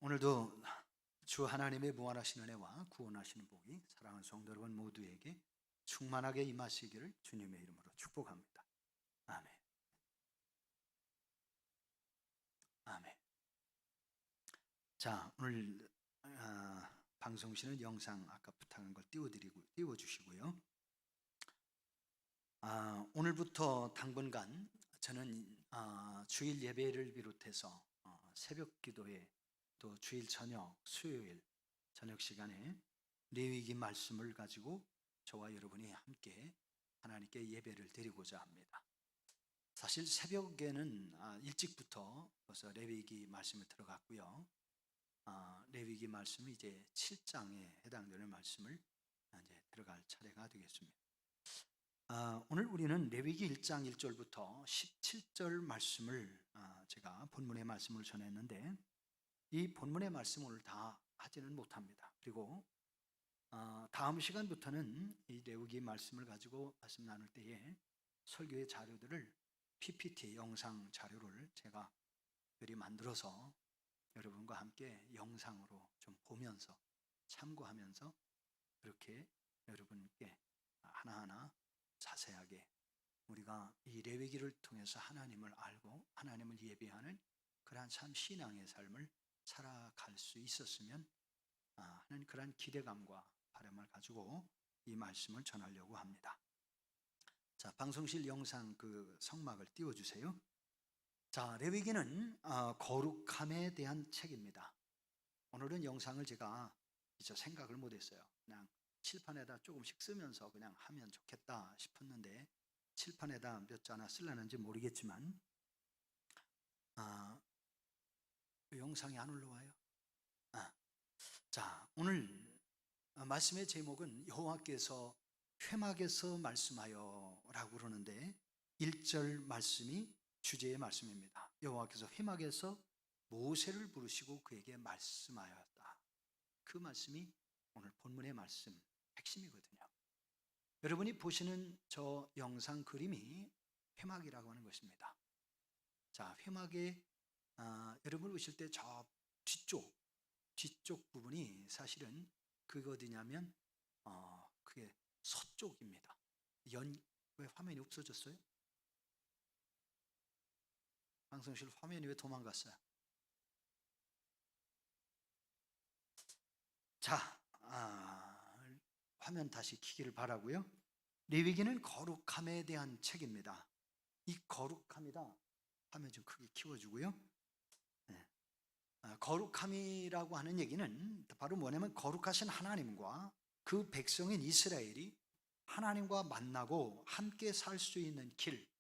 오늘도 주 하나님의 무한하신 은혜와 구원하시는 복이 사랑하는 성도 여러분 모두에게 충만하게 임하시기를 주님의 이름으로 축복합니다. 아멘. 아멘. 자, 오늘 방송실은 영상 아까 부탁한 걸 띄워주시고요. 오늘부터 당분간 저는 주일 예배를 비롯해서 새벽 기도회 또 주일 저녁 수요일 저녁 시간에 레위기 말씀을 가지고 저와 여러분이 함께 하나님께 예배를 드리고자 합니다. 사실 새벽에는 일찍부터 벌써 레위기 말씀을 들어갔고요. 레위기 말씀이 이제 7장에 해당되는 말씀을 이제 들어갈 차례가 되겠습니다. 오늘 우리는 레위기 1장 1절부터 17절 말씀을 제가 본문의 말씀을 전했는데 이 본문의 말씀을 오늘 다 하지는 못합니다. 그리고 다음 시간부터는 이 레위기 말씀을 가지고 말씀 나눌 때에 설교의 자료들을 PPT 영상 자료를 제가 미리 만들어서 여러분과 함께 영상으로 좀 보면서 참고하면서 그렇게 여러분께 하나하나 자세하게 우리가 이 레위기를 통해서 하나님을 알고 하나님을 예배하는 그러한 참 신앙의 삶을 살아갈 수 있었으면 하는 그런 기대감과 바람을 가지고 이 말씀을 전하려고 합니다. 자, 방송실 영상 그 성막을 띄워주세요. 자, 레위기는 거룩함에 대한 책입니다. 오늘은 영상을 제가 진짜 생각을 못했어요. 그냥 칠판에다 조금씩 쓰면서 그냥 하면 좋겠다 싶었는데 칠판에다 몇 자나 쓰려는지 모르겠지만 영상이 안 올라와요. 자, 오늘 말씀의 제목은 여호와께서 회막에서 말씀하여 라고 그러는데 1절 말씀이 주제의 말씀입니다. 여호와께서 회막에서 모세를 부르시고 그에게 말씀하였다. 그 말씀이 오늘 본문의 말씀 핵심이거든요. 여러분이 보시는 저 영상 그림이 회막이라고 하는 것입니다. 자, 회막에 여러분 오실 때 저 뒤쪽 부분이 사실은 그게 어디냐면 그게 서쪽입니다. 왜 화면이 없어졌어요? 방송실 화면이 왜 도망갔어요? 자, 화면 다시 켜기를 바라고요. 레위기는 거룩함에 대한 책입니다. 이 거룩함이다. 화면 좀 크게 키워주고요. 네. 거룩함이라고 하는 얘기는 바로 뭐냐면 거룩하신 하나님과 그 백성인 이스라엘이 하나님과 만나고 함께 살 수 있는 길,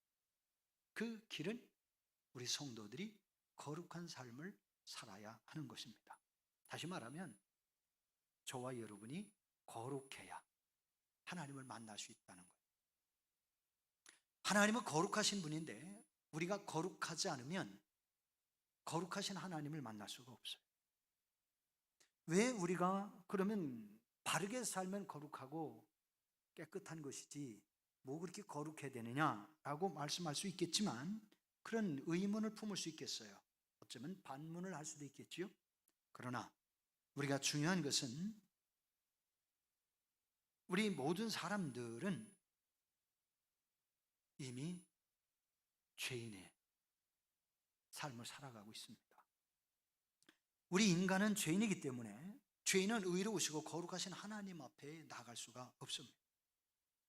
그 길은 우리 성도들이 거룩한 삶을 살아야 하는 것입니다. 다시 말하면 저와 여러분이 거룩해야 하나님을 만날 수 있다는 거예요. 하나님은 거룩하신 분인데 우리가 거룩하지 않으면 거룩하신 하나님을 만날 수가 없어요. 왜 우리가 그러면 바르게 살면 거룩하고 깨끗한 것이지 뭐 그렇게 거룩해야 되느냐라고 말씀할 수 있겠지만 그런 의문을 품을 수 있겠어요. 어쩌면 반문을 할 수도 있겠지요. 그러나 우리가 중요한 것은 우리 모든 사람들은 이미 죄인의 삶을 살아가고 있습니다. 우리 인간은 죄인이기 때문에 죄인은 의로우시고 거룩하신 하나님 앞에 나아갈 수가 없습니다.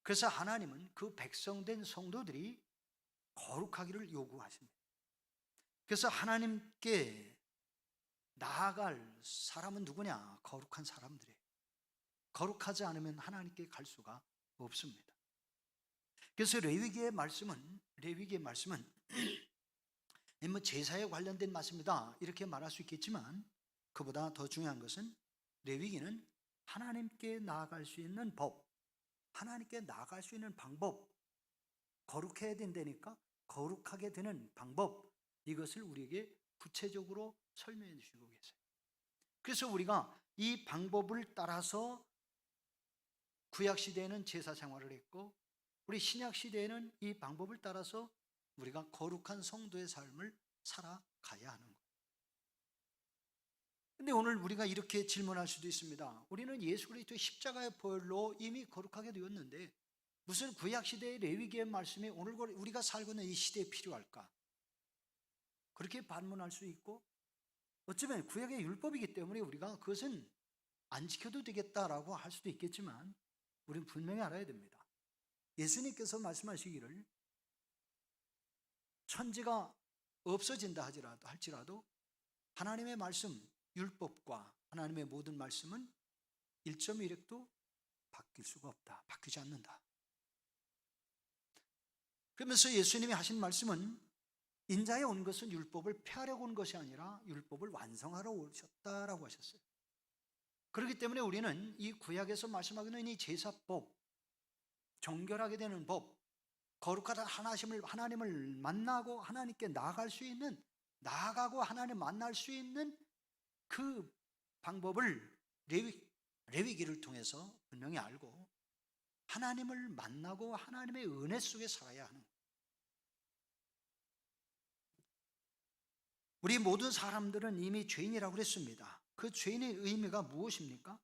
그래서 하나님은 그 백성된 성도들이 거룩하기를 요구하십니다. 그래서 하나님께 나아갈 사람은 누구냐? 거룩한 사람들이에요. 거룩하지 않으면 하나님께 갈 수가 없습니다. 그래서 레위기의 말씀은 뭐 제사에 관련된 말씀이다 이렇게 말할 수 있겠지만 그보다 더 중요한 것은 레위기는 하나님께 나아갈 수 있는 법, 하나님께 나아갈 수 있는 방법, 거룩해야 된다니까 거룩하게 되는 방법, 이것을 우리에게 구체적으로 설명해 주시고 계세요. 그래서 우리가 이 방법을 따라서 구약시대에는 제사 생활을 했고 우리 신약시대에는 이 방법을 따라서 우리가 거룩한 성도의 삶을 살아가야 하는 거예요. 근데 오늘 우리가 이렇게 질문할 수도 있습니다. 우리는 예수 그리스도의 십자가의 보혈로 이미 거룩하게 되었는데 무슨 구약시대의 레위기의 말씀이 오늘 우리가 살고 있는 이 시대에 필요할까? 그렇게 반문할 수 있고, 어쩌면 구약의 율법이기 때문에 우리가 그것은 안 지켜도 되겠다라고 할 수도 있겠지만, 우리는 분명히 알아야 됩니다. 예수님께서 말씀하시기를 천지가 없어진다 할지라도 하나님의 말씀, 율법과 하나님의 모든 말씀은 1.1획도 바뀔 수가 없다. 바뀌지 않는다. 그러면서 예수님이 하신 말씀은 인자에 온 것은 율법을 폐하려고 온 것이 아니라 율법을 완성하러 오셨다라고 하셨어요. 그렇기 때문에 우리는 이 구약에서 말씀하기는 이 제사법, 정결하게 되는 법, 거룩하다 하나님을 만나고 하나님께 나아갈 수 있는, 나아가고 하나님 만날 수 있는 그 방법을 레위기를 통해서 분명히 알고 하나님을 만나고 하나님의 은혜 속에 살아야 하는 거예요. 우리 모든 사람들은 이미 죄인이라고 그랬습니다. 그 죄인의 의미가 무엇입니까?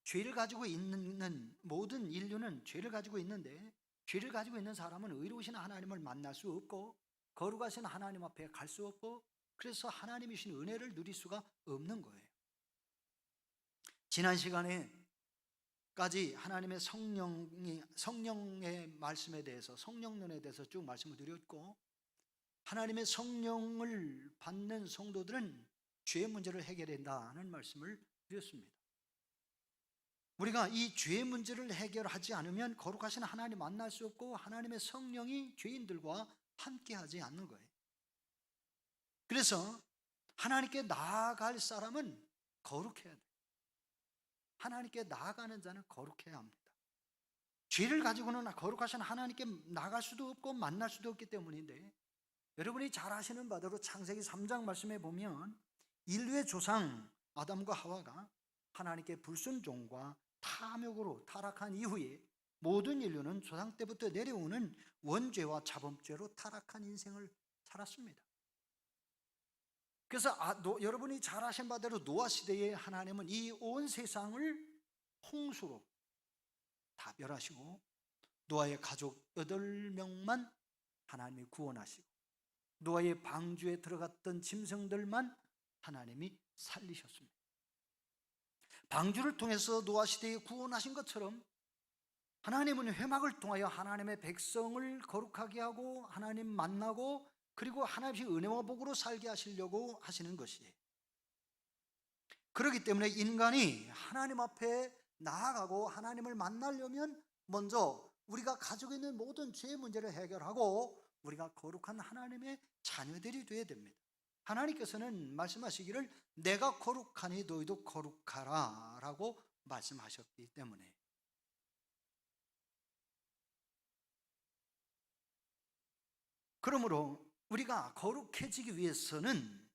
죄를 가지고 있는 모든 인류는 죄를 가지고 있는데, 죄를 가지고 있는 사람은 의로우신 하나님을 만날 수 없고 거룩하신 하나님 앞에 갈 수 없고, 그래서 하나님이신 은혜를 누릴 수가 없는 거예요. 지난 시간에까지 하나님의 성령의 말씀에 대해서, 성령론에 대해서 쭉 말씀을 드렸고, 하나님의 성령을 받는 성도들은 죄의 문제를 해결한다는 말씀을 드렸습니다. 우리가 이 죄의 문제를 해결하지 않으면 거룩하신 하나님 만날 수 없고 하나님의 성령이 죄인들과 함께하지 않는 거예요. 그래서 하나님께 나아갈 사람은 거룩해야 돼요. 하나님께 나아가는 자는 거룩해야 합니다. 죄를 가지고는 거룩하신 하나님께 나갈 수도 없고 만날 수도 없기 때문인데, 여러분이 잘 아시는 바대로 창세기 3장 말씀에 보면 인류의 조상 아담과 하와가 하나님께 불순종과 탐욕으로 타락한 이후에 모든 인류는 조상 때부터 내려오는 원죄와 자범죄로 타락한 인생을 살았습니다. 그래서 여러분이 잘 아신 바대로 노아 시대에 하나님은 이 온 세상을 홍수로 다 멸하시고 노아의 가족 8명만 하나님이 구원하시고 노아의 방주에 들어갔던 짐승들만 하나님이 살리셨습니다. 방주를 통해서 노아 시대에 구원하신 것처럼 하나님은 회막을 통하여 하나님의 백성을 거룩하게 하고 하나님 만나고 그리고 하나님의 은혜와 복으로 살게 하시려고 하시는 것이에요. 그렇기 때문에 인간이 하나님 앞에 나아가고 하나님을 만나려면 먼저 우리가 가지고 있는 모든 죄의 문제를 해결하고 우리가 거룩한 하나님의 자녀들이 되어야 됩니다. 하나님께서는 말씀하시기를 내가 거룩하니 너희도 거룩하라 라고 말씀하셨기 때문에, 그러므로 우리가 거룩해지기 위해서는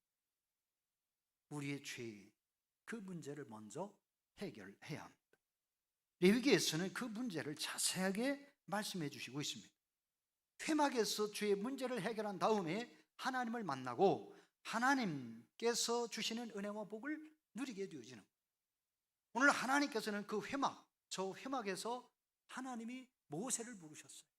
우리의 죄, 그 문제를 먼저 해결해야 합니다. 레위기에서는 그 문제를 자세하게 말씀해 주시고 있습니다. 회막에서 죄의 문제를 해결한 다음에 하나님을 만나고 하나님께서 주시는 은혜와 복을 누리게 되어지는 거예요. 오늘 하나님께서는 그 회막, 저 회막에서 하나님이 모세를 부르셨어요.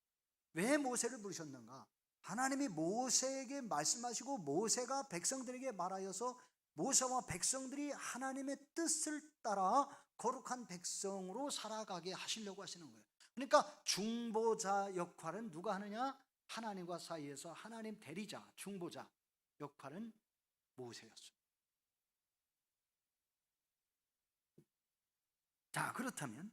왜 모세를 부르셨는가? 하나님이 모세에게 말씀하시고 모세가 백성들에게 말하여서 모세와 백성들이 하나님의 뜻을 따라 거룩한 백성으로 살아가게 하시려고 하시는 거예요. 그러니까 중보자 역할은 누가 하느냐? 하나님과 사이에서 하나님 대리자, 중보자 역할은 모세였습니다. 자, 그렇다면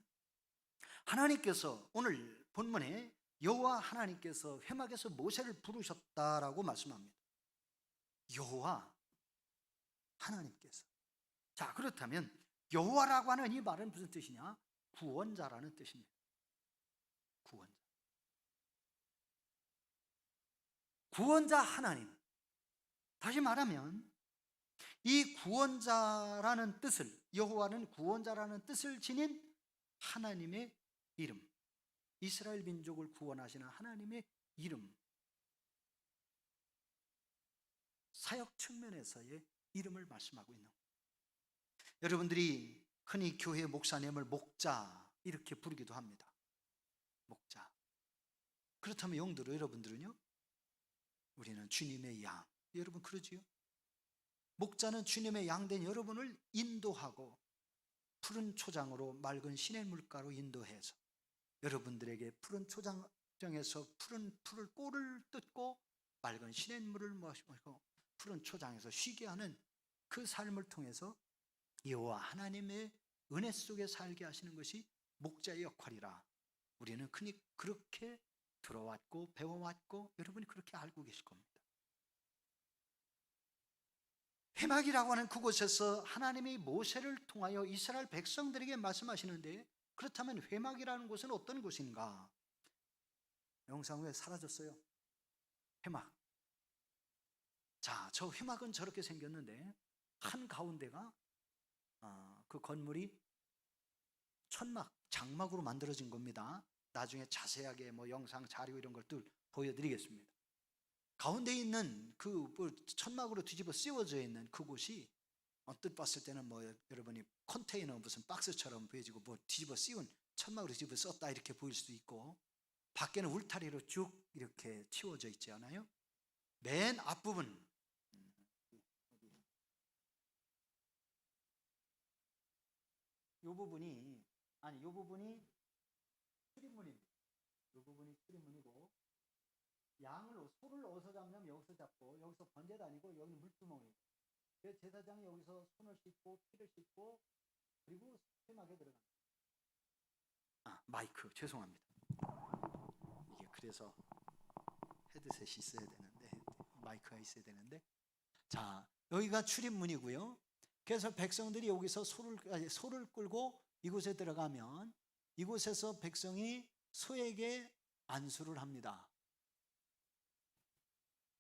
하나님께서 오늘 본문에 여호와 하나님께서 회막에서 모세를 부르셨다라고 말씀합니다. 여호와 하나님께서. 자, 그렇다면 여호와라고 하는 이 말은 무슨 뜻이냐? 구원자라는 뜻입니다. 구원자. 구원자 하나님. 다시 말하면 이 구원자라는 뜻을, 여호와는 구원자라는 뜻을 지닌 하나님의 이름, 이스라엘 민족을 구원하시는 하나님의 이름, 사역 측면에서의 이름을 말씀하고 있는 거예요. 여러분들이 흔히 교회 목사님을 목자 이렇게 부르기도 합니다. 목자. 그렇다면 영도로 여러분들은요? 우리는 주님의 양. 여러분 그러지요? 목자는 주님의 양된 여러분을 인도하고 푸른 초장으로 맑은 시냇물가로 인도해서 여러분들에게 푸른 초장에서 푸른 풀을 꼴을 뜯고 맑은 시냇물을 마시고 푸른 초장에서 쉬게 하는 그 삶을 통해서 여호와 하나님의 은혜 속에 살게 하시는 것이 목자의 역할이라 우리는 그렇게 들어왔고 배워왔고 여러분이 그렇게 알고 계실 겁니다. 회막이라고 하는 그곳에서 하나님이 모세를 통하여 이스라엘 백성들에게 말씀하시는데, 그렇다면 회막이라는 곳은 어떤 곳인가? 영상 왜 사라졌어요? 회막. 자, 저 회막은 저렇게 생겼는데 한가운데가 그 건물이 천막, 장막으로 만들어진 겁니다. 나중에 자세하게 영상 자료 이런 것들 보여드리겠습니다. 가운데 있는 그 천막으로 뒤집어 씌워져 있는 그곳이 언뜻 봤을 때는 여러분이 컨테이너 무슨 박스처럼 보여지고 뒤집어 씌운 천막으로 뒤집어 썼다 이렇게 보일 수도 있고, 밖에는 울타리로 쭉 이렇게 치워져 있지 않아요? 맨 앞부분 이 부분이 출입문입니다. 이 부분이 출입문이고, 소를 어디서 잡냐면 여기서 잡고, 여기서 번제 다니고 여기는 물두멍이에요. 그래서 제사장이 여기서 손을 씻고 피를 씻고 그리고 회막에 들어갑니다. 마이크 죄송합니다. 이게 그래서 헤드셋이 있어야 되는데 마이크가 있어야 되는데, 자, 여기가 출입문이고요. 그래서 백성들이 여기서 소를 끌고 이곳에 들어가면 이곳에서 백성이 소에게 안수를 합니다.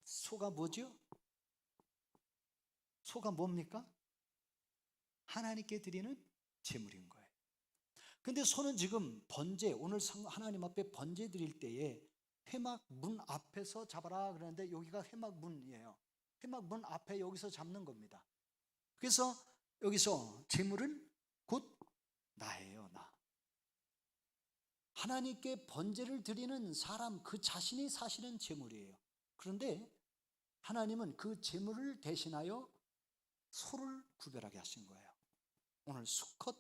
소가 뭐죠? 소가 뭡니까? 하나님께 드리는 제물인 거예요. 근데 소는 지금 번제, 오늘 하나님 앞에 번제 드릴 때에 회막 문 앞에서 잡아라 그러는데 여기가 회막 문이에요. 회막 문 앞에 여기서 잡는 겁니다. 그래서 여기서 제물은 곧 나예요, 나. 하나님께 번제를 드리는 사람 그 자신이 사실은 제물이에요. 그런데 하나님은 그 제물을 대신하여 소를 구별하게 하신 거예요. 오늘 수컷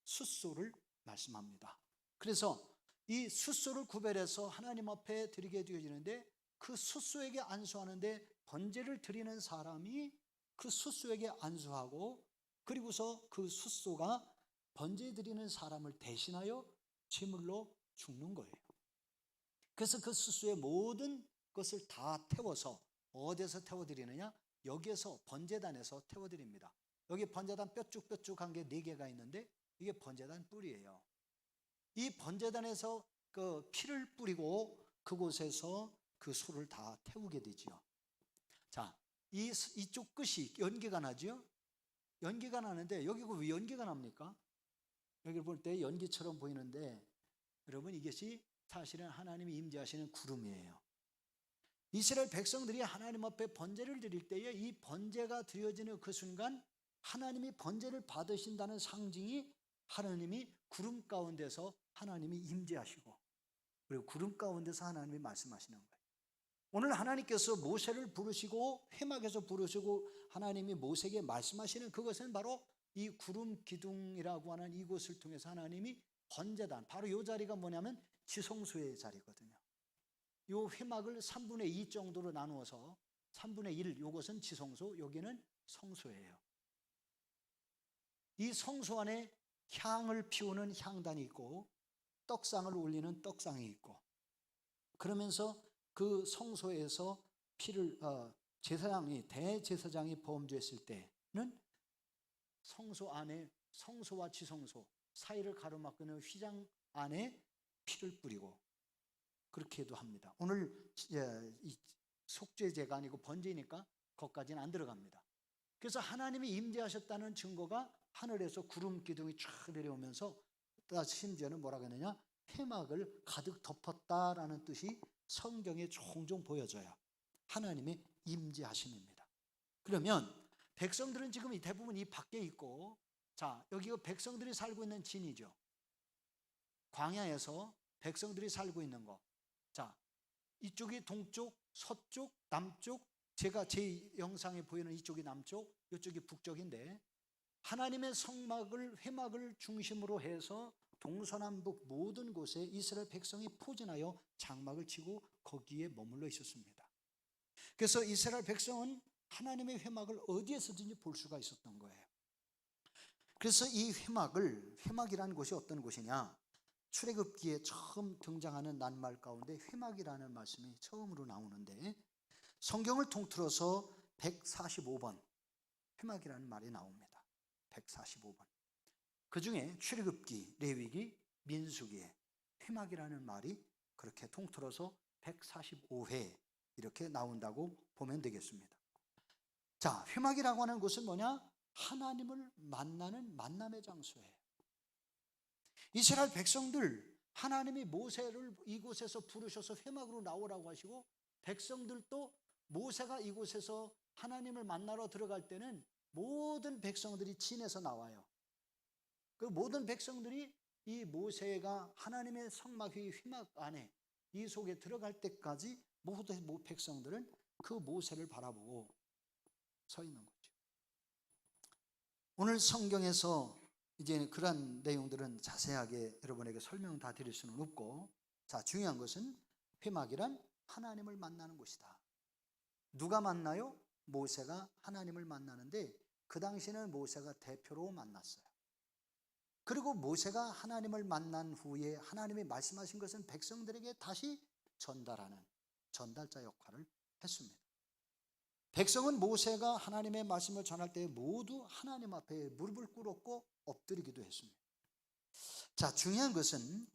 숫소를 말씀합니다. 그래서 이 숫소를 구별해서 하나님 앞에 드리게 되어지는데, 그 숫소에게 안수하는데 번제를 드리는 사람이 그 숫소에게 안수하고, 그리고서 그 숫소가 번제 드리는 사람을 대신하여 제물로 죽는 거예요. 그래서 그 숫소의 모든 것을 다 태워서 어디에서 태워드리느냐? 여기에서 번제단에서 태워드립니다. 여기 번제단 뾰족뾰족한 게 4개가 있는데 이게 번제단 뿔이에요. 이 번제단에서 그 피를 뿌리고 그곳에서 그 소를 다 태우게 되지요. 자, 이쪽 끝이 연기가 나죠? 연기가 나는데 여기가 왜 연기가 납니까? 여기 볼 때 연기처럼 보이는데 여러분, 이것이 사실은 하나님이 임재하시는 구름이에요. 이스라엘 백성들이 하나님 앞에 번제를 드릴 때에 이 번제가 드려지는 그 순간 하나님이 번제를 받으신다는 상징이 하나님이 구름 가운데서 하나님이 임재하시고, 그리고 구름 가운데서 하나님이 말씀하시는 거예요. 오늘 하나님께서 모세를 부르시고 회막에서 부르시고 하나님이 모세에게 말씀하시는 그것은 바로 이 구름 기둥이라고 하는 이곳을 통해서 하나님이 번제단, 바로 이 자리가 뭐냐면 지성소의 자리거든요. 이 회막을 3분의 2 정도로 나누어서 3분의 1, 이것은 지성소, 여기는 성소예요. 이 성소 안에 향을 피우는 향단이 있고 떡상을 올리는 떡상이 있고, 그러면서 그 성소에서 피를 대제사장이 범죄했을 때는 성소 안에, 성소와 지성소 사이를 가로막는 휘장 안에 피를 뿌리고 그렇게도 합니다. 오늘 이 속죄제가 아니고 번제니까 거기까지는 안 들어갑니다. 그래서 하나님이 임재하셨다는 증거가 하늘에서 구름 기둥이 쫙 내려오면서, 심지어는 뭐라고 했느냐, 회막을 가득 덮었다라는 뜻이 성경에 종종 보여져요. 하나님의 임재하심입니다. 그러면 백성들은 지금 대부분 이 밖에 있고 자, 여기가 백성들이 살고 있는 진이죠. 광야에서 백성들이 살고 있는 거. 자, 이쪽이 동쪽, 서쪽, 남쪽, 제가 제 영상에 보이는 이쪽이 남쪽, 이쪽이 북쪽인데 하나님의 성막을, 회막을 중심으로 해서 동서남북 모든 곳에 이스라엘 백성이 포진하여 장막을 치고 거기에 머물러 있었습니다. 그래서 이스라엘 백성은 하나님의 회막을 어디에서든지 볼 수가 있었던 거예요. 그래서 이 회막이라는 곳이 어떤 곳이냐? 출애굽기에 처음 등장하는 낱말 가운데 회막이라는 말씀이 처음으로 나오는데 성경을 통틀어서 145번 회막이라는 말이 나옵니다. 145번. 그 중에 출애굽기, 레위기, 민수기에 회막이라는 말이 그렇게 통틀어서 145회 이렇게 나온다고 보면 되겠습니다. 자, 회막이라고 하는 곳은 뭐냐? 하나님을 만나는 만남의 장소예요. 이스라엘 백성들, 하나님이 모세를 이곳에서 부르셔서 회막으로 나오라고 하시고 백성들도 모세가 이곳에서 하나님을 만나러 들어갈 때는 모든 백성들이 진에서 나와요. 그 모든 백성들이 이 모세가 하나님의 성막의 회막 안에 이 속에 들어갈 때까지 모든 백성들은 그 모세를 바라보고 서 있는 거죠. 오늘 성경에서 이제 그런 내용들은 자세하게 여러분에게 설명 다 드릴 수는 없고, 자, 중요한 것은 회막이란 하나님을 만나는 곳이다. 누가 만나요? 모세가 하나님을 만나는데 그 당시에는 모세가 대표로 만났어요. 그리고 모세가 하나님을 만난 후에 하나님이 말씀하신 것은 백성들에게 다시 전달하는 전달자 역할을 했습니다. 백성은 모세가 하나님의 말씀을 전할 때 모두 하나님 앞에 무릎을 꿇었고 엎드리기도 했습니다. 자, 중요한 것은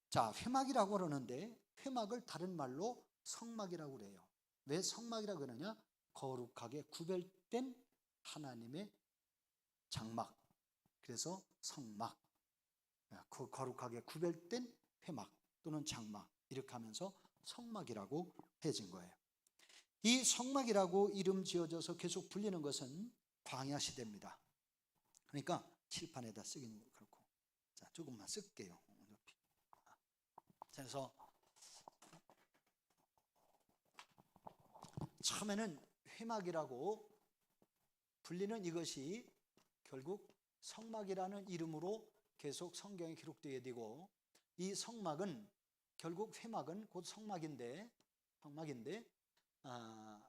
자, 회막이라고 그러는데 회막을 다른 말로 성막이라고 그래요. 왜 성막이라고 그러냐? 거룩하게 구별된 하나님의 장막. 그래서 성막. 그 거룩하게 구별된 회막 또는 장막 이렇게 하면서 성막이라고 해진 거예요. 이 성막이라고 이름 지어져서 계속 불리는 것은 광야 시대입니다. 그러니까 칠판에다 쓰기는 그렇고, 자, 조금만 쓸게요. 그래서 처음에는 회막이라고 불리는 이것이 결국 성막이라는 이름으로 계속 성경에 기록되어야 되고, 이 성막은 결국 회막은 곧 성막인데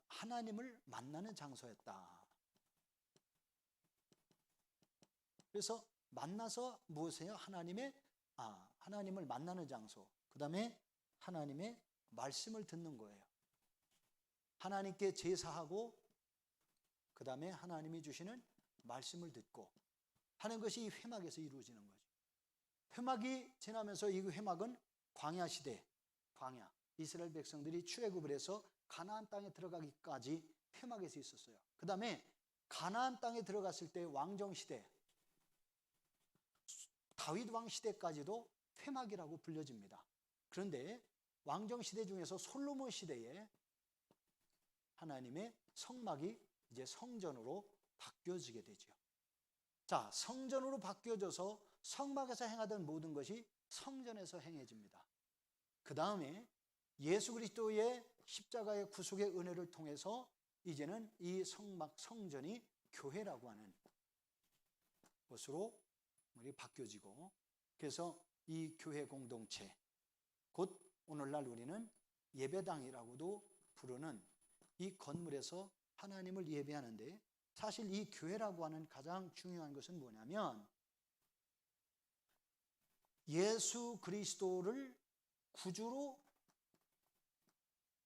하나님을 만나는 장소였다. 그래서 만나서 무엇이에요? 하나님을 만나는 장소. 그 다음에 하나님의 말씀을 듣는 거예요. 하나님께 제사하고 그 다음에 하나님이 주시는 말씀을 듣고 하는 것이 이 회막에서 이루어지는 거죠. 회막이 지나면서 이 회막은 광야 시대, 이스라엘 백성들이 출애굽을 해서 가나안 땅에 들어가기까지 회막에서 있었어요. 그 다음에 가나안 땅에 들어갔을 때 왕정 시대, 다윗 왕 시대까지도 회막이라고 불려집니다. 그런데 왕정 시대 중에서 솔로몬 시대에 하나님의 성막이 이제 성전으로 바뀌어지게 되죠. 자, 성전으로 바뀌어져서 성막에서 행하던 모든 것이 성전에서 행해집니다. 그 다음에 예수 그리스도의 십자가의 구속의 은혜를 통해서 이제는 이 성막, 성전이 교회라고 하는 것으로 바뀌어지고, 그래서 이 교회 공동체, 곧 오늘날 우리는 예배당이라고도 부르는 이 건물에서 하나님을 예배하는데, 사실 이 교회라고 하는 가장 중요한 것은 뭐냐면 예수 그리스도를 구주로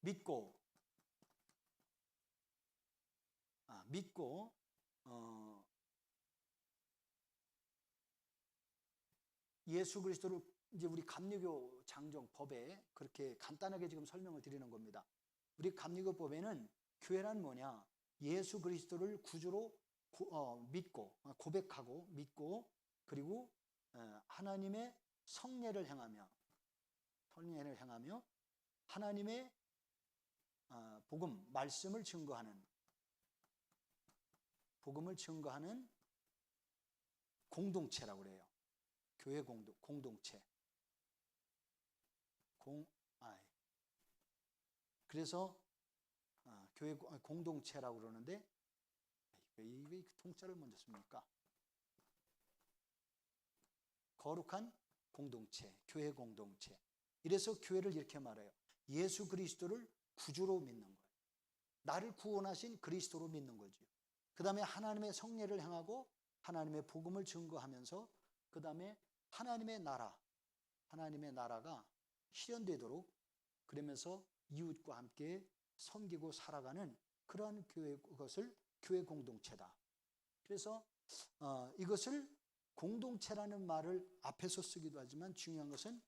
믿고 예수 그리스도를 이제 우리 감리교 장정 법에 그렇게 간단하게 지금 설명을 드리는 겁니다. 우리 감리교 법에는 교회란 뭐냐? 예수 그리스도를 구주로 믿고 고백하고 믿고 그리고 하나님의 성례를 행하며 하나님의 복음, 말씀을 증거하는 공동체라고 그래요. 교회 공동체. 그래서 교회 공동체라고 그러는데 왜 통짜를 먼저 씁니까? 거룩한 공동체, 교회 공동체. 이래서 교회를 이렇게 말해요. 예수 그리스도를 구주로 믿는 거예요. 나를 구원하신 그리스도로 믿는 거죠. 그 다음에 하나님의 성례를 행하고 하나님의 복음을 증거하면서 그 다음에 하나님의 나라가 실현되도록 그러면서 이웃과 함께 섬기고 살아가는 그러한 그것을 교회 공동체다. 그래서 이것을 공동체라는 말을 앞에서 쓰기도 하지만 중요한 것은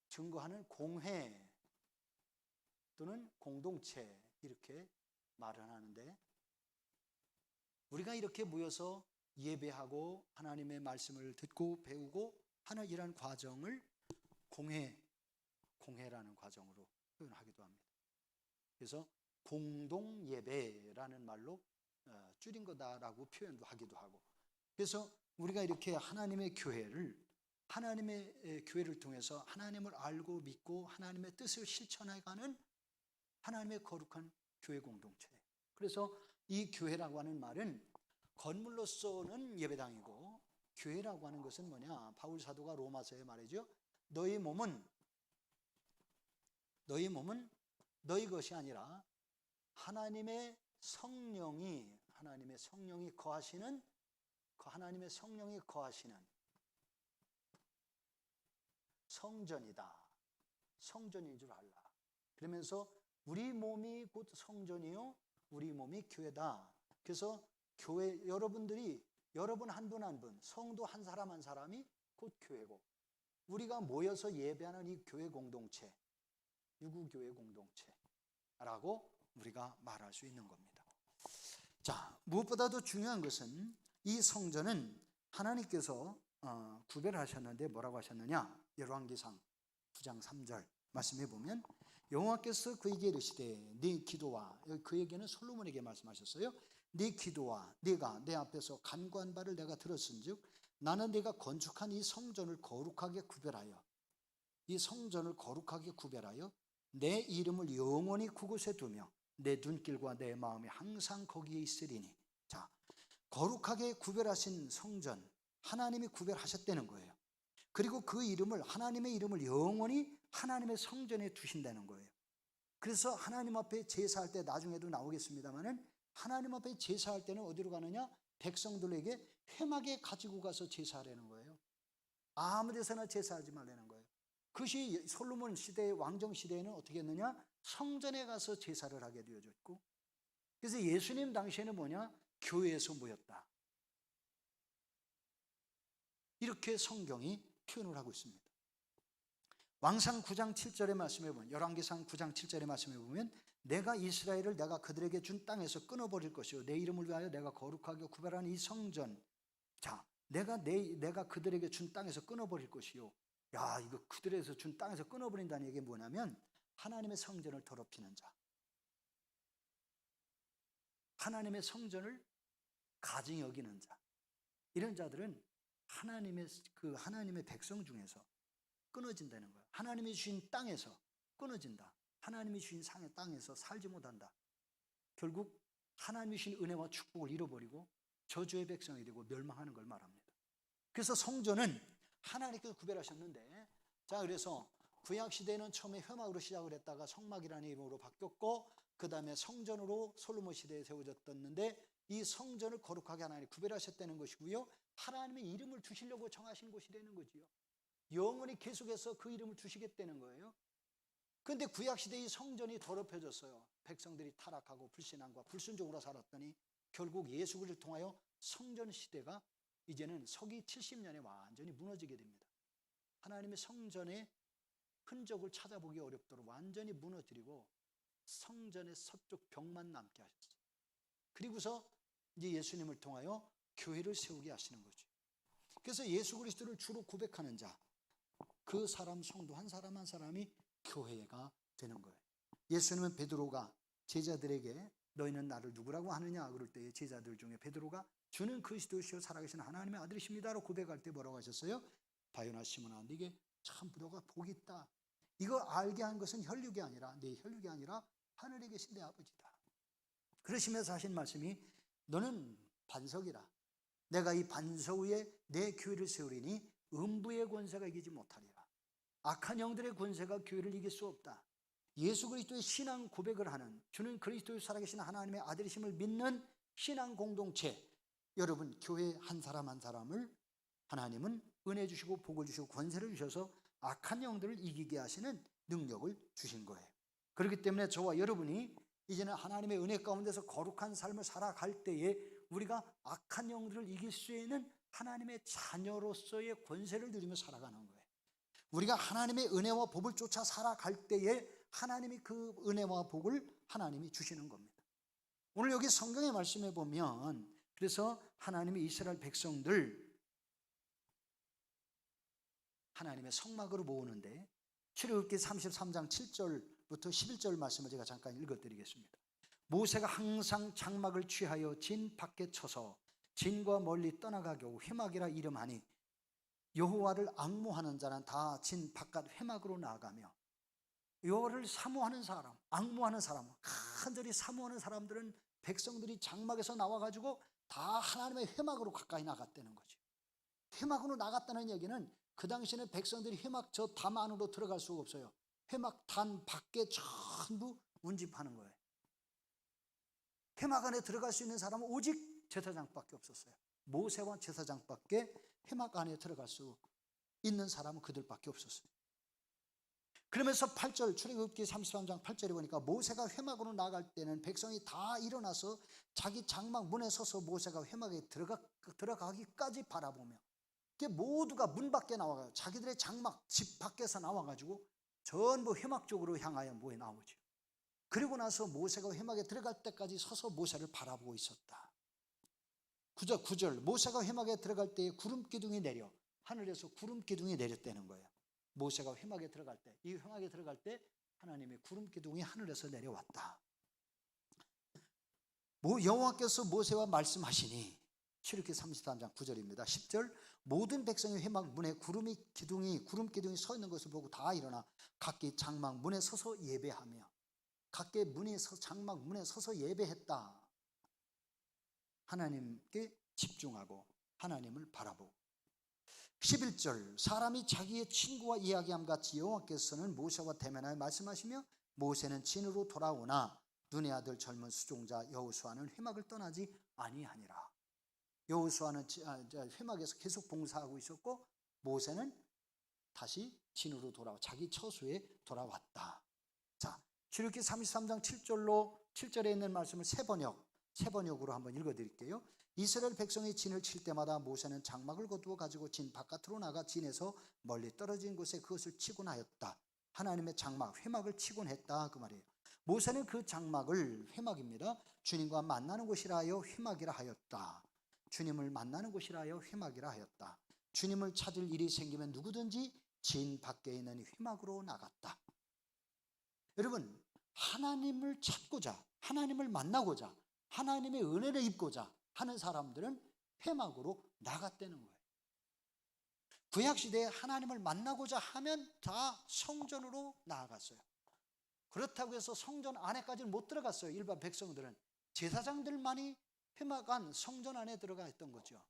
증거하는 공회 또는 공동체 이렇게 말을 하는데 우리가 이렇게 모여서 예배하고 하나님의 말씀을 듣고 배우고 하는 이러한 과정을 공회라는 과정으로 표현하기도 합니다. 그래서 공동예배라는 말로 줄인 거다라고 표현도 하기도 하고 그래서 우리가 이렇게 하나님의 교회를 통해서 하나님을 알고 믿고 하나님의 뜻을 실천해가는 하나님의 거룩한 교회 공동체. 그래서 이 교회라고 하는 말은 건물로서는 예배당이고 교회라고 하는 것은 뭐냐? 바울 사도가 로마서에 말이죠. 너희 몸은 너희 것이 아니라 하나님의 성령이 거하시는 성전이다. 성전인 줄 알라. 그러면서 우리 몸이 곧 성전이요 우리 몸이 교회다. 그래서 교회 여러분 한 분 한 분 성도 한 사람 한 사람이 곧 교회고 우리가 모여서 예배하는 이 교회 공동체 유구교회 공동체라고 우리가 말할 수 있는 겁니다. 자, 무엇보다도 중요한 것은 이 성전은 하나님께서 구별하셨는데 뭐라고 하셨느냐? 열왕기상 9장 3절 말씀해 보면 여호와께서 그에게 이르시되 네 기도와 그에게는 솔로몬에게 말씀하셨어요. 네 기도와 네가 내 앞에서 간구한 바를 내가 들었은즉 나는 네가 건축한 이 성전을 거룩하게 구별하여 내 이름을 영원히 그곳에 두며 내 눈길과 내 마음이 항상 거기에 있으리니. 자, 거룩하게 구별하신 성전 하나님이 구별하셨다는 거예요. 그리고 그 이름을 하나님의 이름을 영원히 하나님의 성전에 두신다는 거예요. 그래서 하나님 앞에 제사할 때 나중에도 나오겠습니다만은 하나님 앞에 제사할 때는 어디로 가느냐? 백성들에게 회막에 가지고 가서 제사하라는 거예요. 아무 데서나 제사하지 말라는 거예요. 그것이 솔로몬 시대의 왕정 시대에는 어떻게 했느냐? 성전에 가서 제사를 하게 되어졌고 그래서 예수님 당시에는 뭐냐? 교회에서 모였다. 이렇게 성경이 표현을 하고 있습니다. 왕상 9장 7절의 말씀에 보면 열왕기상 9장 7절의 말씀에 보면 내가 이스라엘을 내가 그들에게 준 땅에서 끊어버릴 것이요 내 이름을 위하여 내가 거룩하게 구별한 이 성전 자 내가 그들에게 준 땅에서 끊어버릴 것이요 야 이거 그들에게서 준 땅에서 끊어버린다는 얘기 뭐냐면 하나님의 성전을 더럽히는 자 하나님의 성전을 가증히 여기는 자 이런 자들은 하나님의 백성 중에서 끊어진다는 거예요. 하나님이 주신 땅에서 끊어진다. 하나님이 주신 상의 땅에서 살지 못한다. 결국 하나님이 주신 은혜와 축복을 잃어버리고 저주의 백성이 되고 멸망하는 걸 말합니다. 그래서 성전은 하나님께서 구별하셨는데 자 그래서 구약시대에는 처음에 회막으로 시작을 했다가 성막이라는 이름으로 바뀌었고 그 다음에 성전으로 솔로몬 시대에 세워졌었는데 이 성전을 거룩하게 하나님 구별하셨다는 것이고요. 하나님의 이름을 두시려고 정하신 곳이라는 거지요. 영원히 계속해서 그 이름을 두시겠다는 거예요. 그런데 구약시대 이 성전이 더럽혀졌어요. 백성들이 타락하고 불신앙과 불순종으로 살았더니 결국 예수 그리스도를 통하여 성전 시대가 이제는 서기 70년에 완전히 무너지게 됩니다. 하나님의 성전의 흔적을 찾아보기 어렵도록 완전히 무너뜨리고 성전의 서쪽 벽만 남게 하셨어요. 그리고서 이제 예수님을 통하여 교회를 세우게 하시는 거죠. 그래서 예수 그리스도를 주로 고백하는 자, 그 사람 성도 한 사람 한 사람이 교회가 되는 거예요. 예수님은 베드로가 제자들에게 너희는 나를 누구라고 하느냐 그럴 때 제자들 중에 베드로가 주는 그리스도시요 살아계신 하나님의 아들이십니다라고 고백할 때 뭐라고 하셨어요? 바요나 시몬아, 네게 참 너가 복이 있다. 이거 알게 한 것은 혈육이 아니라, 내 혈육이 아니라 하늘에 계신 내 아버지다. 그러시면서 하신 말씀이 너는 반석이라. 내가 이 반석 위에 내 교회를 세우리니 음부의 권세가 이기지 못하리라. 악한 영들의 권세가 교회를 이길 수 없다. 예수 그리스도의 신앙 고백을 하는, 주는 그리스도의 살아계신 하나님의 아들이심을 믿는 신앙 공동체, 여러분 교회 한 사람 한 사람을 하나님은 은혜 주시고 복을 주시고 권세를 주셔서 악한 영들을 이기게 하시는 능력을 주신 거예요. 그렇기 때문에 저와 여러분이 이제는 하나님의 은혜 가운데서 거룩한 삶을 살아갈 때에 우리가 악한 영들을 이길 수 있는 하나님의 자녀로서의 권세를 누리며 살아가는 거예요. 우리가 하나님의 은혜와 복을 쫓아 살아갈 때에 하나님이 그 은혜와 복을 하나님이 주시는 겁니다. 오늘 여기 성경의 말씀에 보면, 그래서 하나님이 이스라엘 백성들 하나님의 성막으로 모으는데, 출애굽기 33장 7절부터 11절 말씀을 제가 잠깐 읽어드리겠습니다. 모세가 항상 장막을 취하여 진 밖에 쳐서 진과 멀리 떠나가게 하고 회막이라 이름하니 여호와를 앙모하는 자는 다 진 바깥 회막으로 나아가며, 여호와를 사모하는 사람, 앙모하는 사람, 간절히 사모하는 사람들은 백성들이 장막에서 나와가지고 다 하나님의 회막으로 가까이 나갔다는 거죠. 회막으로 나갔다는 얘기는 그 당시에는 백성들이 회막 저 담 안으로 들어갈 수가 없어요. 회막 단 밖에 전부 운집하는 거예요. 회막 안에 들어갈 수 있는 사람은 오직 제사장밖에 없었어요. 모세와 제사장밖에 회막 안에 들어갈 수 있는 사람은 그들밖에 없었어요. 그러면서 8절, 출애굽기 33장 8절에 보니까 모세가 회막으로 나갈 때는 백성이 다 일어나서 자기 장막 문에 서서 모세가 회막에 들어가기까지 바라보며, 모두가 문 밖에 나와가지고 자기들의 장막 집 밖에서 나와가지고 전부 회막 쪽으로 향하여 모여 나오죠. 그리고 나서 모세가 회막에 들어갈 때까지 서서 모세를 바라보고 있었다. 9절, 모세가 회막에 들어갈 때에 구름 기둥이 내려, 하늘에서 구름 기둥이 내렸다는 거예요. 모세가 회막에 들어갈 때, 이 회막에 들어갈 때 하나님의 구름 기둥이 하늘에서 내려왔다. 여호와께서 모세와 말씀하시니, 출애굽기 33장 9절입니다. 10절, 모든 백성이 회막 문에 구름 기둥이 서 있는 것을 보고 다 일어나 각기 장막 문에 서서 예배하며, 각기 장막 문에 서서 예배했다. 하나님께 집중하고 하나님을 바라보고. 11절, 사람이 자기의 친구와 이야기함 같이 여호와께서는 모세와 대면하여 말씀하시며, 모세는 진으로 돌아오나 눈의 아들 젊은 수종자 여호수아는 회막을 떠나지 아니하니라. 여호수아는 회막에서 계속 봉사하고 있었고, 모세는 다시 진으로 돌아와 자기 처소에 돌아왔다. 자, 출애굽기 33장 7절에 있는 말씀을 세 번역으로 한번 읽어드릴게요. 이스라엘 백성이 진을 칠 때마다 모세는 장막을 거두어 가지고 진 바깥으로 나가 진에서 멀리 떨어진 곳에 그것을 치곤 하였다. 하나님의 장막, 회막을 치곤 했다, 그 말이에요. 모세는 그 장막을, 회막입니다, 주님과 만나는 곳이라 하여 회막이라 하였다. 주님을 만나는 곳이라 하여 회막이라 하였다. 주님을 찾을 일이 생기면 누구든지 진 밖에 있는 회막으로 나갔다. 여러분, 하나님을 찾고자, 하나님을 만나고자, 하나님의 은혜를 입고자 하는 사람들은 회막으로 나갔다는 거예요. 구약시대에 하나님을 만나고자 하면 다 성전으로 나아갔어요. 그렇다고 해서 성전 안에까지는 못 들어갔어요. 일반 백성들은. 제사장들만이 회막 안 성전 안에 들어가 있던 거죠.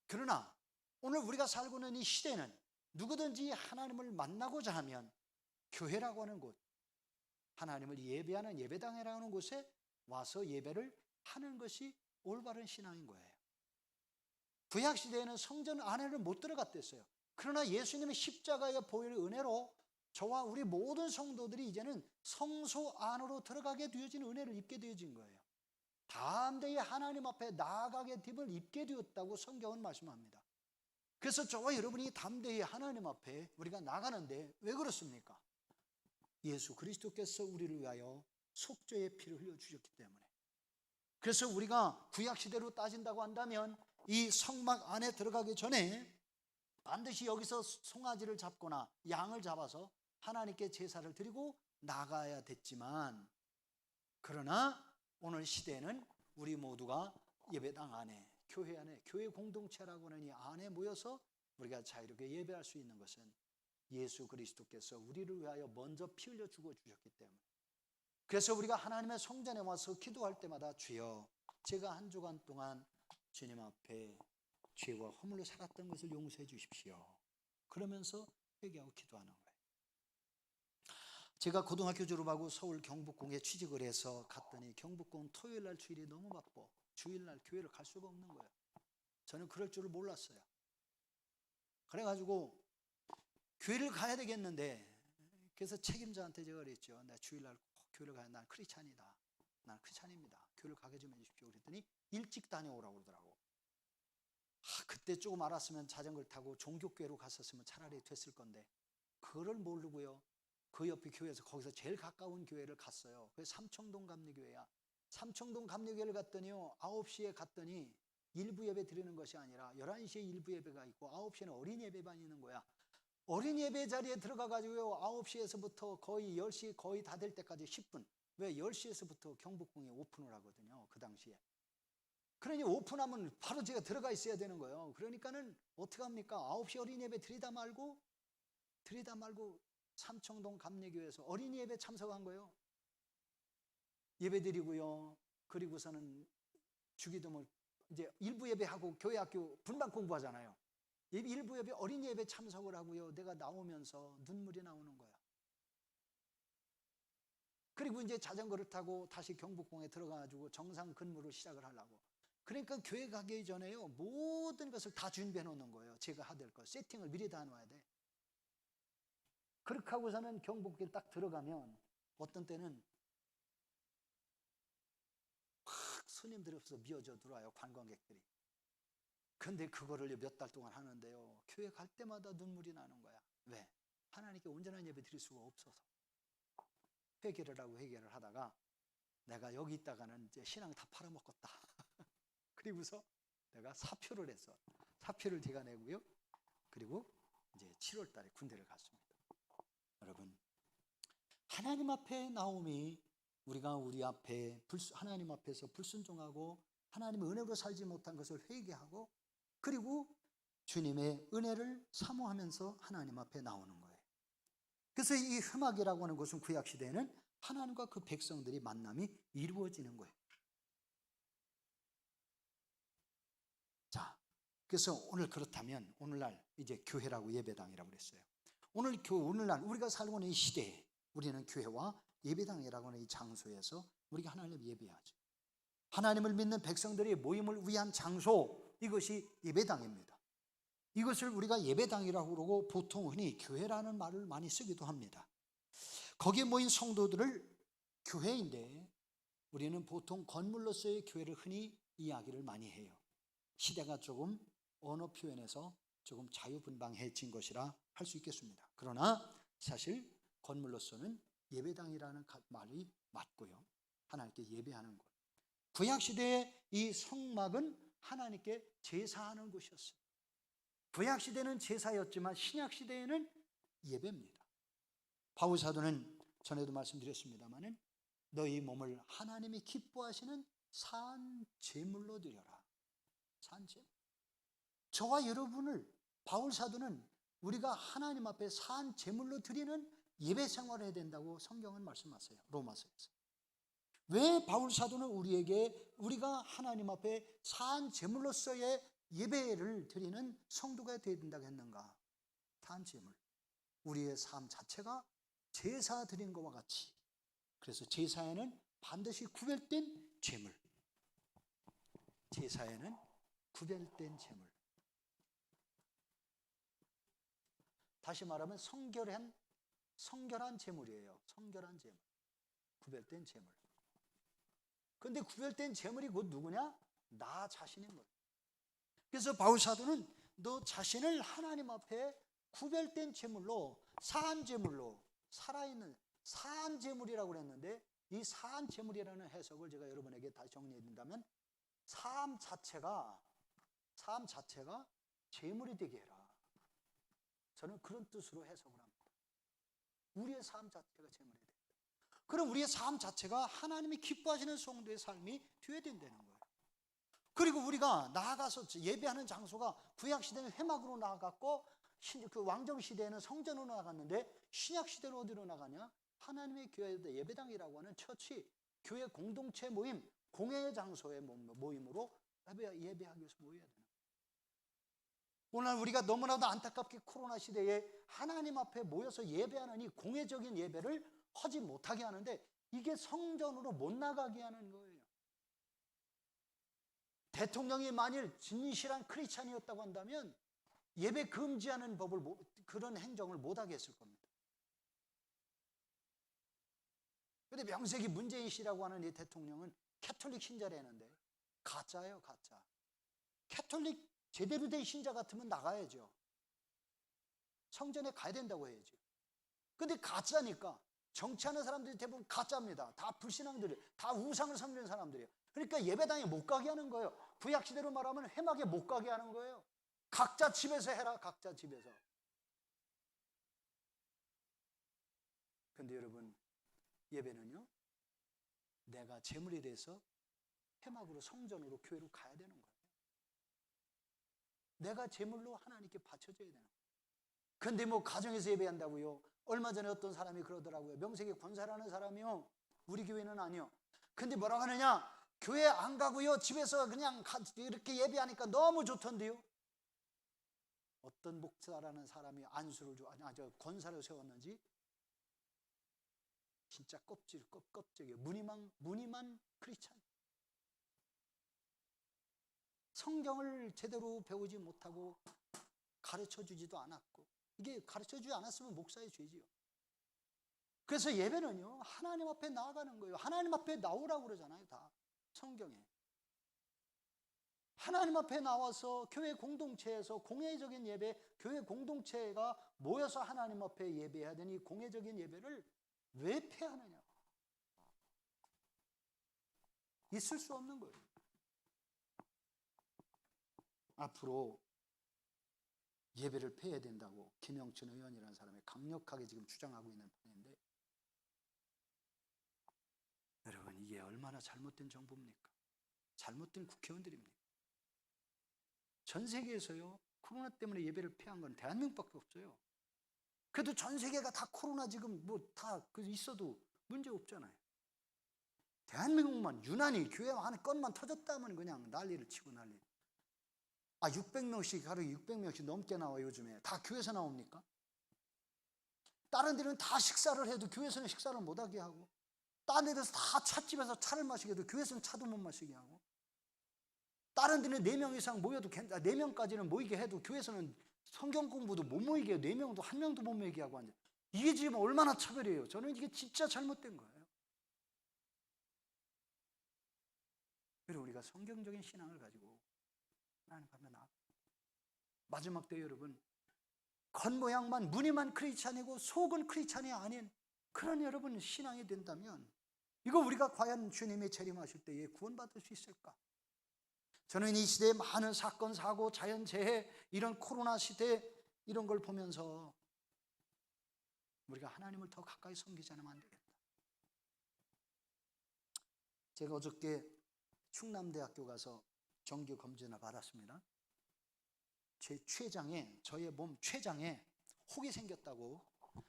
그러나 오늘 우리가 살고 있는 이 시대는 누구든지 하나님을 만나고자 하면 교회라고 하는 곳, 하나님을 예배하는 예배당이라고 하는 곳에 와서 예배를 하는 것이 올바른 신앙인 거예요. 구약시대에는 성전 안에는 못 들어갔댔어요. 그러나 예수님의 십자가의 보혈의 은혜로 저와 우리 모든 성도들이 이제는 성소 안으로 들어가게 되어진 은혜를 입게 되어진 거예요. 담대히 하나님 앞에 나아가게 됨을 입게 되었다고 성경은 말씀합니다. 그래서 저와 여러분이 담대히 하나님 앞에 우리가 나가는데 왜 그렇습니까? 예수 그리스도께서 우리를 위하여 속죄의 피를 흘려주셨기 때문에. 그래서 우리가 구약시대로 따진다고 한다면 이 성막 안에 들어가기 전에 반드시 여기서 송아지를 잡거나 양을 잡아서 하나님께 제사를 드리고 나가야 됐지만, 그러나 오늘 시대는 우리 모두가 예배당 안에 교회 안에, 교회 공동체라고 하는 이 안에 모여서 우리가 자유롭게 예배할 수 있는 것은 예수 그리스도께서 우리를 위하여 먼저 피 흘려 죽어주셨기 때문에. 그래서 우리가 하나님의 성전에 와서 기도할 때마다 주여, 제가 한 주간 동안 주님 앞에 죄와 허물로 살았던 것을 용서해 주십시오. 그러면서 회개하고 기도하는 거예요. 제가 고등학교 졸업하고 서울 경북공에 취직을 해서 갔더니 경북공 토요일 날 주일이 너무 바빠. 주일날 교회를 갈 수가 없는 거예요. 저는 그럴 줄을 몰랐어요. 그래가지고 교회를 가야 되겠는데, 그래서 책임자한테 제가 그랬죠. 나 주일날 꼭 교회를 가야, 난 크리스찬이다. 난 크리스찬입니다. 교회를 가게 좀 해주십시오. 그랬더니 일찍 다녀오라고 그러더라고. 그때 조금 알았으면 자전거를 타고 종교교회로 갔었으면 차라리 됐을 건데, 그걸 모르고요. 그 옆에 교회에서 거기서 제일 가까운 교회를 갔어요. 그게 삼청동 감리교회야. 삼청동 감리교회를 갔더니요, 9시에 갔더니 일부 예배 드리는 것이 아니라 11시에 일부 예배가 있고 9시에는 어린 예배만 있는 거야. 어린 예배 자리에 들어가 가지고요, 9시에서부터 거의 10시 거의 다 될 때까지 10분. 왜 10시에서부터 경복궁이 오픈을 하거든요, 그 당시에. 그러니 오픈하면 바로 제가 들어가 있어야 되는 거예요. 그러니까는 어떻게 합니까? 9시 어린 예배 드리다 말고 삼청동 감리교회에서 어린 예배 참석한 거예요. 예배 드리고요. 그리고서는 주기도문 이제 일부 예배하고 교회 학교 분반 공부하잖아요. 일부 예배 어린 예배 참석을 하고요. 내가 나오면서 눈물이 나오는 거야. 그리고 이제 자전거를 타고 다시 경복궁에 들어가가지고 정상 근무를 시작을 하려고. 그러니까 교회 가기 전에요, 모든 것을 다 준비해 놓는 거예요. 제가 하될 거 세팅을 미리 다 해놔야 돼. 그렇게 하고서는 경복궁에 딱 들어가면 어떤 때는 막 손님들이 없어서 미어져 들어와요, 관광객들이. 근데 그거를 몇 달 동안 하는데요, 교회 갈 때마다 눈물이 나는 거야. 왜? 하나님께 온전한 예배 드릴 수가 없어서. 회개를 하고 회개를 하다가 내가 여기 있다가는 이제 신앙 다 팔아먹었다. 그리고서 내가 사표를 해서 사표를 제가 내고요. 그리고 이제 7월 달에 군대를 갔습니다. 여러분, 하나님 앞에 나옴이 우리가 우리 앞에 하나님 앞에서 불순종하고 하나님의 은혜로 살지 못한 것을 회개하고 그리고 주님의 은혜를 사모하면서 하나님 앞에 나오는 거예요. 그래서 이 흠악이라고 하는 것은 구약시대에는 하나님과 그 백성들이 만남이 이루어지는 거예요. 자, 그래서 오늘 그렇다면 오늘날 이제 교회라고 예배당이라고 그랬어요. 오늘날 우리가 살고 있는 이 시대에 우리는 교회와 예배당이라고 하는 이 장소에서 우리가 하나님을 예배하죠. 하나님을 믿는 백성들이 모임을 위한 장소, 이것이 예배당입니다. 이것을 우리가 예배당이라고 그러고 보통 흔히 교회라는 말을 많이 쓰기도 합니다. 거기에 모인 성도들을 교회인데 우리는 보통 건물로서의 교회를 흔히 이야기를 많이 해요. 시대가 조금 언어 표현에서 조금 자유분방해진 것이라 할 수 있겠습니다. 그러나 사실 건물로서는 예배당이라는 말이 맞고요. 하나님께 예배하는 곳. 구약시대의 이 성막은 하나님께 제사하는 곳이었어요. 구약시대는 제사였지만 신약시대에는 예배입니다. 바울사도는 전에도 말씀드렸습니다마는 너희 몸을 하나님이 기뻐하시는 산 제물로 드려라. 산 제물. 저와 여러분을 바울사도는 우리가 하나님 앞에 산 제물로 드리는 예배 생활을 해야 된다고 성경은 말씀하세요. 로마서에서. 왜 바울사도는 우리에게 우리가 하나님 앞에 산 제물로서의 예배를 드리는 성도가 되어야 된다고 했는가? 산 제물. 우리의 삶 자체가 제사 드린 것과 같이. 그래서 제사에는 반드시 구별된 제물. 제사에는 구별된 제물. 다시 말하면 성결한 제물이에요. 성결한 제물. 구별된 제물. 그런데 구별된 제물이 곧 누구냐? 나 자신인 거예요. 그래서 바울사도는 너 자신을 하나님 앞에 구별된 제물로, 사한 제물로, 살아있는 사한 제물이라고 그랬는데 이 사한 제물이라는 해석을 제가 여러분에게 다시 정리해 든다면 삶 자체가 제물이 되게 해라. 저는 그런 뜻으로 해석을 합니다. 우리의 삶 자체가 제물이 된다. 그럼 우리의 삶 자체가 하나님이 기뻐하시는 성도의 삶이 되어야 된다는 거예요. 그리고 우리가 나아가서 예배하는 장소가 구약시대는 회막으로 나아갔고 그 왕정시대에는 성전으로 나아갔는데 신약시대는 어디로 나가냐? 하나님의 교회 예배당이라고 하는 처치, 교회 공동체 모임, 공회 장소의 모임으로 예배하기 위해서 모여야 되는 거예요. 오늘 우리가 너무나도 안타깝게 코로나 시대에 하나님 앞에 모여서 예배하는 이 공회적인 예배를 하지 못하게 하는데 이게 성전으로 못 나가게 하는 거예요. 대통령이 만일 진실한 크리스찬이었다고 한다면 예배 금지하는 법을 그런 행정을 못하게 했을 겁니다. 그런데 명색이 문재인 씨라고 하는 이 대통령은 캐톨릭 신자라는데 가짜예요, 가짜. 캐톨릭 제대로 된 신자 같으면 나가야죠. 성전에 가야 된다고 해야죠. 근데 가짜니까 정치하는 사람들이 대부분 가짜입니다. 다 불신앙들이, 다 우상을 섬기는 사람들이에요. 그러니까 예배당에 못 가게 하는 거예요. 구약시대로 말하면 회막에 못 가게 하는 거예요. 각자 집에서 해라, 각자 집에서. 근데 여러분, 예배는요, 내가 재물이 돼서 회막으로, 성전으로, 교회로 가야 되는 거예요. 내가 재물로 하나님께 바쳐줘야 되는 거예요. 근데 뭐 가정에서 예배한다고요? 얼마 전에 어떤 사람이 그러더라고요. 명색이 권사라는 사람이요, 우리 교회는 아니요. 근데 뭐라고 하느냐? 교회 안 가고요, 집에서 그냥 이렇게 예배하니까 너무 좋던데요. 어떤 목사라는 사람이 안수를 권사를 세웠는지 진짜 껍질이에요. 무늬만 크리스찬. 성경을 제대로 배우지 못하고 가르쳐주지도 않았고, 이게 가르쳐주지 않았으면 목사의 죄지요. 그래서 예배는요, 하나님 앞에 나아가는 거예요. 하나님 앞에 나오라고 그러잖아요, 다 성경에. 하나님 앞에 나와서 교회 공동체에서 공회적인 예배, 교회 공동체가 모여서 하나님 앞에 예배해야 되니 공회적인 예배를 왜 폐하느냐? 있을 수 없는 거예요. 앞으로 예배를 폐해야 된다고 김영춘 의원이라는 사람이 강력하게 지금 주장하고 있는 편인데, 여러분, 이게 얼마나 잘못된 정부입니까? 잘못된 국회의원들입니까? 전 세계에서요, 코로나 때문에 예배를 폐한 건 대한민국밖에 없어요. 그래도 전 세계가 다 코로나 지금 뭐 다 있어도 문제 없잖아요. 대한민국만 유난히 교회 안에 건만 터졌다면 그냥 난리를 치고 난리. 600명씩, 하루에 600명씩 넘게 나와. 요즘에 다 교회에서 나옵니까? 다른 데는 다 식사를 해도 교회에서는 식사를 못하게 하고, 다른 데서 다 찻집에서 차를 마시게 해도 교회에서는 차도 못 마시게 하고, 다른 데는 4명 이상 모여도 4명까지는 모이게 해도 교회에서는 성경 공부도 못 모이게 해요. 4명도 1명도 못 모이게 하고 앉아. 이게 지금 얼마나 차별이에요. 저는 이게 진짜 잘못된 거예요. 그리고 우리가 성경적인 신앙을 가지고 하나님 앞에 나아가. 마지막 때 여러분, 겉모양만 무늬만 크리스찬이고 속은 크리스찬이 아닌 그런 여러분 신앙이 된다면, 이거 우리가 과연 주님이 재림하실 때에 구원받을 수 있을까? 저는 이 시대의 많은 사건, 사고, 자연재해, 이런 코로나 시대, 이런 걸 보면서 우리가 하나님을 더 가까이 섬기지 않으면 안 되겠다. 제가 어저께 충남대학교 가서 정규 검진을 받았습니다. 제 췌장에, 저의 몸 췌장에 혹이 생겼다고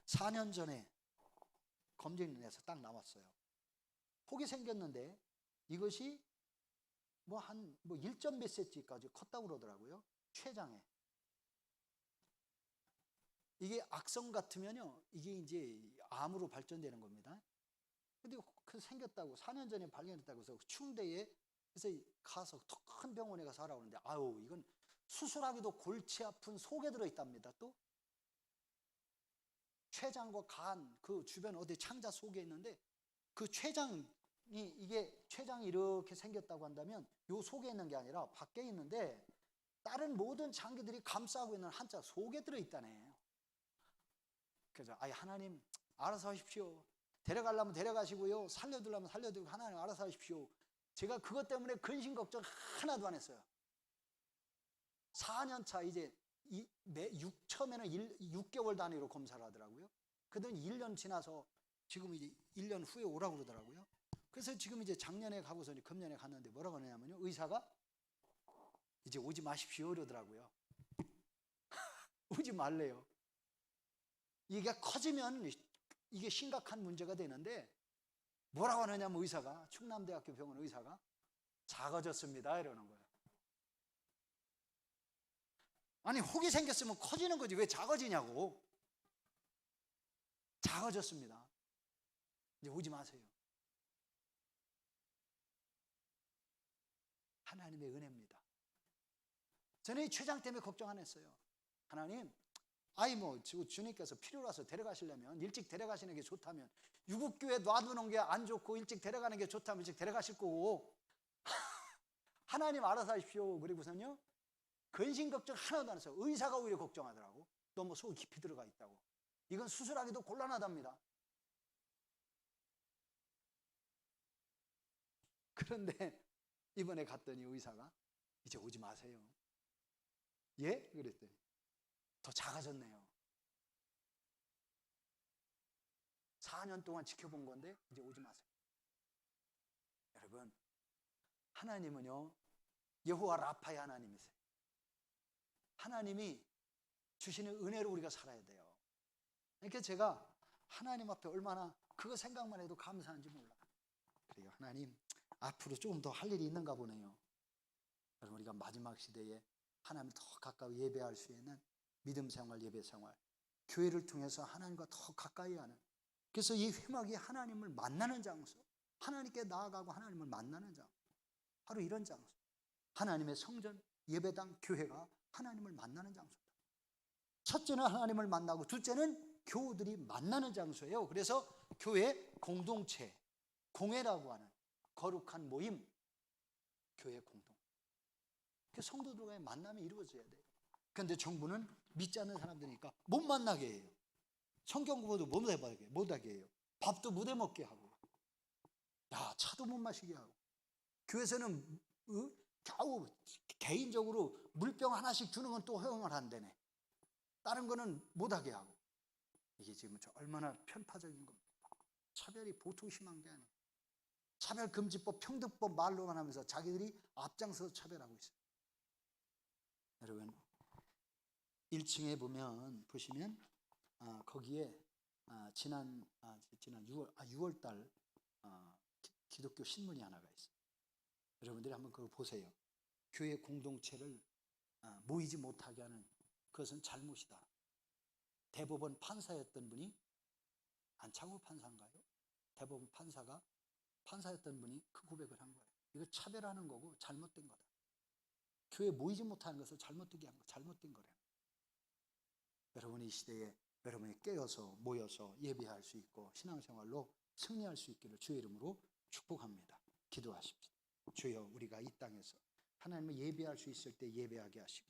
4년 전에 검진을 해서 딱 나왔어요. 혹이 생겼는데 이것이 뭐 1점 몇 cm까지 컸다고 그러더라고요. 췌장에. 이게 악성 같으면요, 이게 이제 암으로 발전되는 겁니다. 근데 그 생겼다고 4년 전에 발견했다고 해서 충대에, 그래서 가서 더 큰 병원에 가서 하라고 하는데, 이건 수술하기도 골치 아픈 속에 들어있답니다. 또 췌장과 간 그 주변 어디 창자 속에 있는데, 그 췌장이 이렇게 생겼다고 한다면 요 속에 있는 게 아니라 밖에 있는데 다른 모든 장기들이 감싸고 있는 한자 속에 들어있다네. 그래서 하나님 알아서 하십시오. 데려가려면 데려가시고요, 살려두려면 살려두고 하나님 알아서 하십시오. 제가 그것 때문에 근심 걱정 하나도 안 했어요. 4년차 이제 처음에는 6개월 단위로 검사를 하더라고요. 그러더니 1년 지나서 지금 이제 1년 후에 오라고 그러더라고요. 그래서 지금 이제 작년에 가고서 금년에 갔는데 뭐라고 하냐면요, 의사가 이제 오지 마십시오 이러더라고요. 오지 말래요. 이게 커지면 이게 심각한 문제가 되는데 뭐라고 하느냐면 의사가, 충남대학교 병원 의사가 작아졌습니다 이러는 거예요. 아니 혹이 생겼으면 커지는 거지 왜 작아지냐고. 작아졌습니다. 이제 오지 마세요. 하나님의 은혜입니다. 저는 이 췌장 때문에 걱정 안 했어요. 하나님, 주님께서 필요라서 데려가시려면 일찍 데려가시는 게 좋다면, 유국교회 놔두는 게 안 좋고 일찍 데려가는 게 좋다면 일찍 데려가실 거고 하나님 알아서 하십시오. 그리고서는요 근심 걱정 하나도 안 했어요. 의사가 오히려 걱정하더라고. 너무 속이 깊이 들어가 있다고. 이건 수술하기도 곤란하답니다. 그런데 이번에 갔더니 의사가 이제 오지 마세요. 예? 그랬더니 더 작아졌네요. 4년 동안 지켜본 건데 이제 오지 마세요. 여러분, 하나님은요 여호와 라파의 하나님이세요. 하나님이 주시는 은혜로 우리가 살아야 돼요. 그러니까 제가 하나님 앞에 얼마나 그거 생각만 해도 감사한지 몰라요. 그래요. 하나님 앞으로 조금 더 할 일이 있는가 보네요. 여러분, 우리가 마지막 시대에 하나님을 더 가까이 예배할 수 있는 믿음 생활, 예배 생활, 교회를 통해서 하나님과 더 가까이 하는, 그래서 이 회막이 하나님을 만나는 장소, 하나님께 나아가고 하나님을 만나는 장소, 바로 이런 장소. 하나님의 성전, 예배당, 교회가 하나님을 만나는 장소다. 첫째는 하나님을 만나고, 둘째는 교우들이 만나는 장소예요. 그래서 교회 공동체, 공회라고 하는 거룩한 모임, 교회 공동. 그 성도들과의 만남이 이루어져야 돼요. 그런데 정부는 믿지 않는 사람들이니까 못 만나게 해요. 성경 공부도 못 하게 해요. 밥도 못 해먹게 하고, 차도 못 마시게 하고, 교회에서는 겨우 개인적으로 물병 하나씩 주는 건 또 허용을 한다네. 다른 거는 못 하게 하고. 이게 지금 얼마나 편파적인 겁니다. 차별이 보통 심한 게 아니에요. 차별금지법, 평등법 말로만 하면서 자기들이 앞장서서 차별하고 있어요. 여러분, 1층에 보시면 거기에 지난 6월 달 기독교 신문이 하나가 있어요. 여러분들이 한번 그걸 보세요. 교회 공동체를 모이지 못하게 하는 그것은 잘못이다. 대법원 판사였던 분이, 안창호 판사인가요? 대법원 판사였던 분이 그 고백을 한 거예요. 이거 차별하는 거고 잘못된 거다. 교회 모이지 못하는 것을 잘못되게 한 거, 잘못된 거래요. 여러분이 이 시대에 여러분이 깨어서 모여서 예배할 수 있고 신앙생활로 승리할 수 있기를 주의 이름으로 축복합니다. 기도하십시오. 주여, 우리가 이 땅에서 하나님을 예배할 수 있을 때 예배하게 하시고,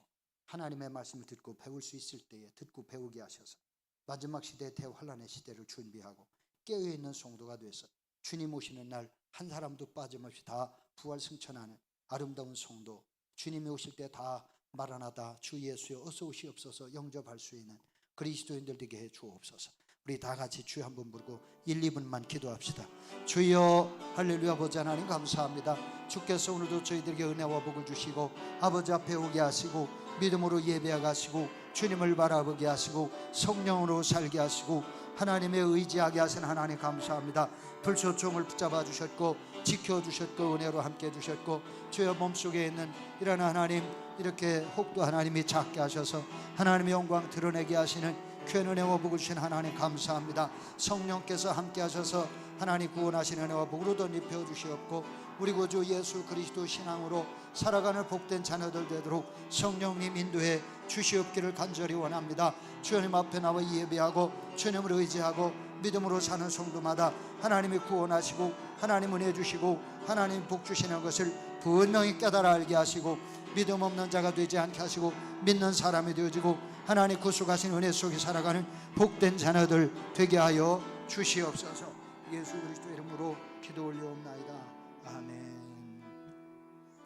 하나님의 말씀을 듣고 배울 수 있을 때에 듣고 배우게 하셔서 마지막 시대 대환란의 시대를 준비하고 깨어있는 성도가 돼서 주님 오시는 날 한 사람도 빠짐없이 다 부활 승천하는 아름다운 성도, 주님이 오실 때 다 마라나다 주 예수여 어서 오시옵소서 영접할 수 있는 그리스도인들 되게 해 주옵소서. 우리 다 같이 주여 한번 부르고 1, 2분만 기도합시다. 주여, 할렐루야. 아버지 하나님 감사합니다. 주께서 오늘도 저희들에게 은혜와 복을 주시고 아버지 앞에 오게 하시고 믿음으로 예배하게 하시고 주님을 바라보게 하시고 성령으로 살게 하시고 하나님의 의지하게 하신 하나님 감사합니다. 불초종을 붙잡아 주셨고 지켜주셨고 은혜로 함께 해주셨고, 주여 몸속에 있는 이런 하나님, 이렇게 혹도 하나님이 작게 하셔서 하나님의 영광 드러내게 하시는 귀한 은혜와 복을 주신 하나님 감사합니다. 성령께서 함께 하셔서 하나님 구원하신 은혜와 복으로 덧입혀 주시옵고, 우리 구주 예수 그리스도 신앙으로 살아가는 복된 자녀들 되도록 성령님 인도해 주시옵기를 간절히 원합니다. 주님 앞에 나와 예배하고 주님을 의지하고 믿음으로 사는 성도마다 하나님이 구원하시고 하나님 은혜 주시고 하나님 복 주시는 것을 분명히 깨달아 알게 하시고, 믿음 없는 자가 되지 않게 하시고 믿는 사람이 되어지고 하나님 구속하신 은혜 속에 살아가는 복된 자녀들 되게 하여 주시옵소서. 예수 그리스도 이름으로 기도 올려옵나이다. 아멘.